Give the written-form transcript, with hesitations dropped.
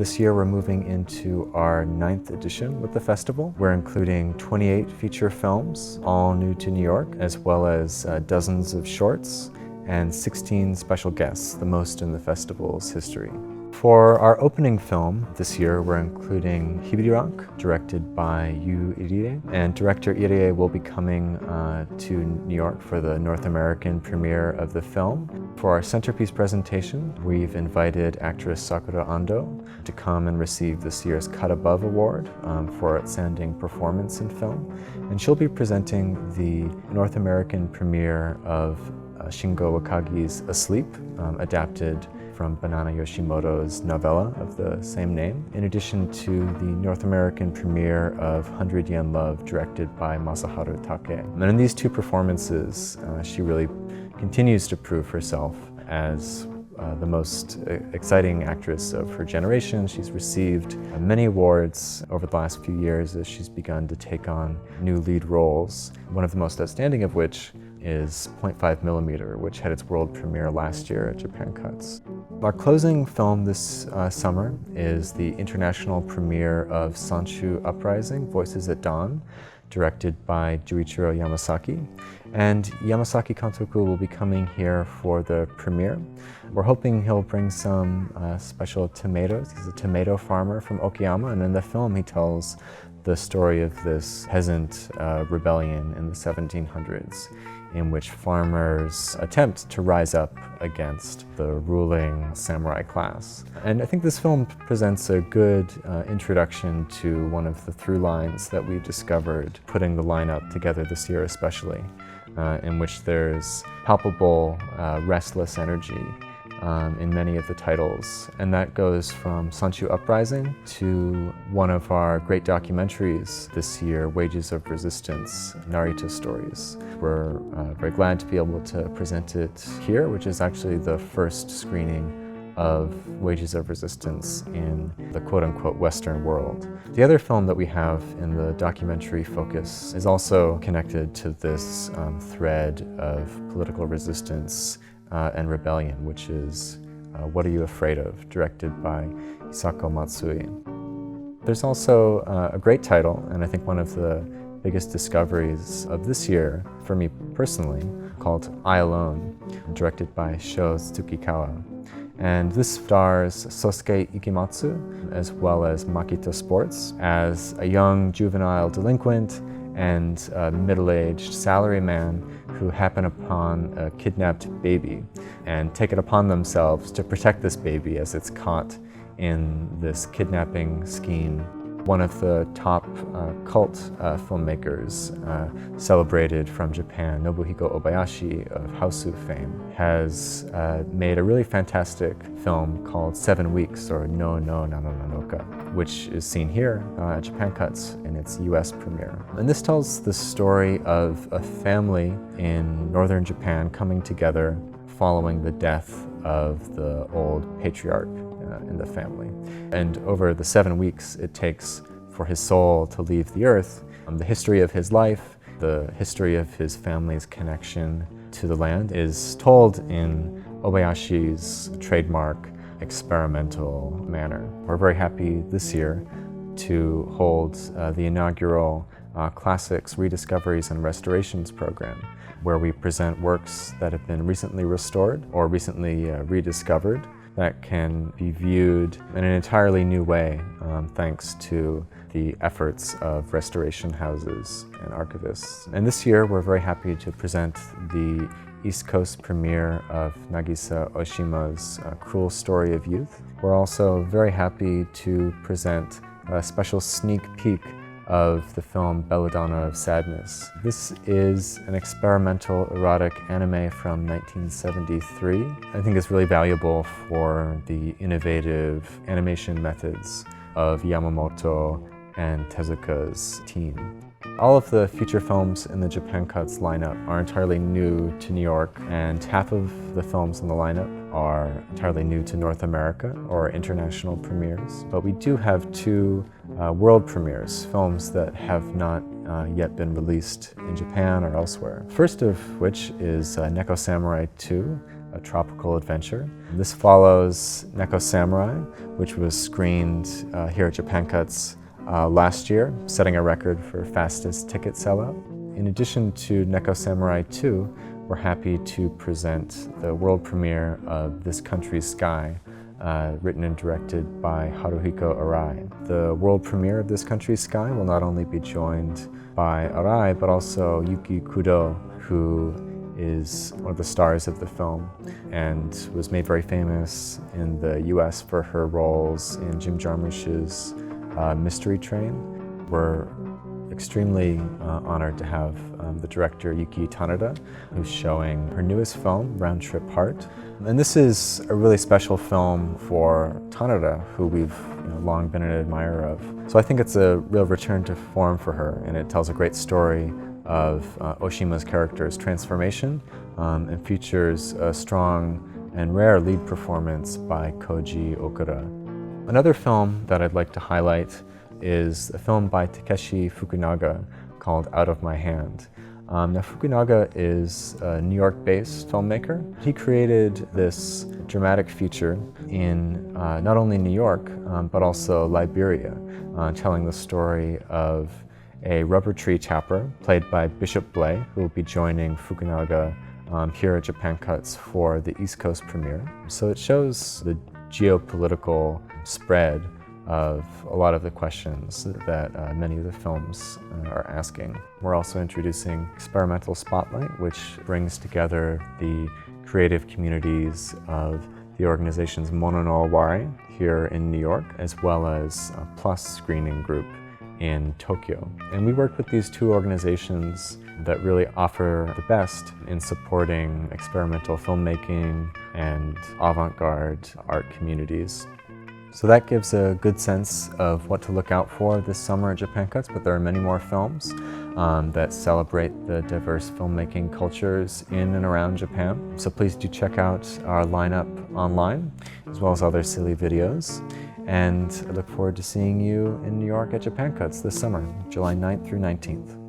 This year we're moving into our 9th edition with the festival. We're including 28 feature films, all new to New York, as well as dozens of shorts and 16 special guests, the most in the festival's history. For our opening film this year, we're including Hibirirank, directed by Yu Irie, and director Irie will be coming to New York for the North American premiere of the film. For our centerpiece presentation, we've invited actress Sakura Ando to come and receive this year's Cut Above Award for outstanding performance in film, and she'll be presenting the North American premiere of Shingo Wakagi's Asleep, adapted from Banana Yoshimoto's novella of the same name, in addition to the North American premiere of 100 Yen Love, directed by Masaharu Take. And in these two performances, she really continues to prove herself as the most exciting actress of her generation. She's received many awards over the last few years as she's begun to take on new lead roles, one of the most outstanding of which is 0.5mm, which had its world premiere last year at Japan Cuts. Our closing film this summer is the international premiere of Sancho Uprising, Voices at Dawn, directed by Juichiro Yamasaki. And Yamasaki Kantoku will be coming here for the premiere. We're hoping he'll bring some special tomatoes. He's a tomato farmer from Okayama, and in the film he tells the story of this peasant rebellion in the 1700s, in which farmers attempt to rise up against the ruling samurai class. And I think this film presents a good introduction to one of the through lines that we've discovered putting the lineup together this year especially, in which there's palpable restless energy in many of the titles. And that goes from Sancho Uprising to one of our great documentaries this year, Wages of Resistance, Narita Stories. We're very glad to be able to present it here, which is actually the first screening of Wages of Resistance in the quote-unquote Western world. The other film that we have in the documentary focus is also connected to this thread of political resistance and rebellion, which is What Are You Afraid Of?, directed by Hisako Matsui. There's also a great title, and I think one of the biggest discoveries of this year, for me personally, called I Alone, directed by Sho Tsukikawa. And this stars Sosuke Ikimatsu, as well as Makito Sports, as a young juvenile delinquent and a middle-aged salaryman who happen upon a kidnapped baby and take it upon themselves to protect this baby as it's caught in this kidnapping scheme. One of the top cult filmmakers celebrated from Japan, Nobuhiko Obayashi of Houseu fame, has made a really fantastic film called 7 Weeks, or No no Nanonanoka, which is seen here at Japan Cuts in its US premiere. And this tells the story of a family in northern Japan coming together following the death of the old patriarch in the family. And over the 7 weeks it takes for his soul to leave the earth, the history of his life, the history of his family's connection to the land is told in Obayashi's trademark experimental manner. We're very happy this year to hold the inaugural Classics, Rediscoveries, and Restorations program, where we present works that have been recently restored or recently rediscovered that can be viewed in an entirely new way thanks to the efforts of restoration houses and archivists. And this year we're very happy to present the East Coast premiere of Nagisa Oshima's Cruel Story of Youth. We're also very happy to present a special sneak peek of the film Belladonna of Sadness. This is an experimental erotic anime from 1973. I think it's really valuable for the innovative animation methods of Yamamoto and Tezuka's team. All of the feature films in the Japan Cuts lineup are entirely new to New York, and half of the films in the lineup are entirely new to North America or international premieres. But we do have two world premieres, films that have not yet been released in Japan or elsewhere. First of which is Neko Samurai 2, a tropical adventure. This follows Neko Samurai, which was screened here at Japan Cuts last year, setting a record for fastest ticket sellout. In addition to Neko Samurai 2, we're happy to present the world premiere of This Country's Sky, written and directed by Haruhiko Arai. The world premiere of This Country's Sky will not only be joined by Arai, but also Yuki Kudo, who is one of the stars of the film and was made very famous in the US for her roles in Jim Jarmusch's Mystery Train. We're extremely honored to have the director Yuki Tanada, who's showing her newest film, Round Trip Heart. And this is a really special film for Tanada, who we've long been an admirer of. So I think it's a real return to form for her, and it tells a great story of Oshima's character's transformation and features a strong and rare lead performance by Koji Okura. Another film that I'd like to highlight is a film by Takeshi Fukunaga called Out of My Hand. Now Fukunaga is a New York-based filmmaker. He created this dramatic feature in not only New York, but also Liberia, telling the story of a rubber tree tapper played by Bishop Blay, who will be joining Fukunaga here at Japan Cuts for the East Coast premiere. So it shows the geopolitical spread of a lot of the questions that many of the films are asking. We're also introducing Experimental Spotlight, which brings together the creative communities of the organizations Mono no Owari here in New York, as well as a Plus screening group in Tokyo. And we work with these two organizations that really offer the best in supporting experimental filmmaking and avant-garde art communities. So that gives a good sense of what to look out for this summer at Japan Cuts, but there are many more films that celebrate the diverse filmmaking cultures in and around Japan. So please do check out our lineup online, as well as other silly videos. And I look forward to seeing you in New York at Japan Cuts this summer, July 9th through 19th.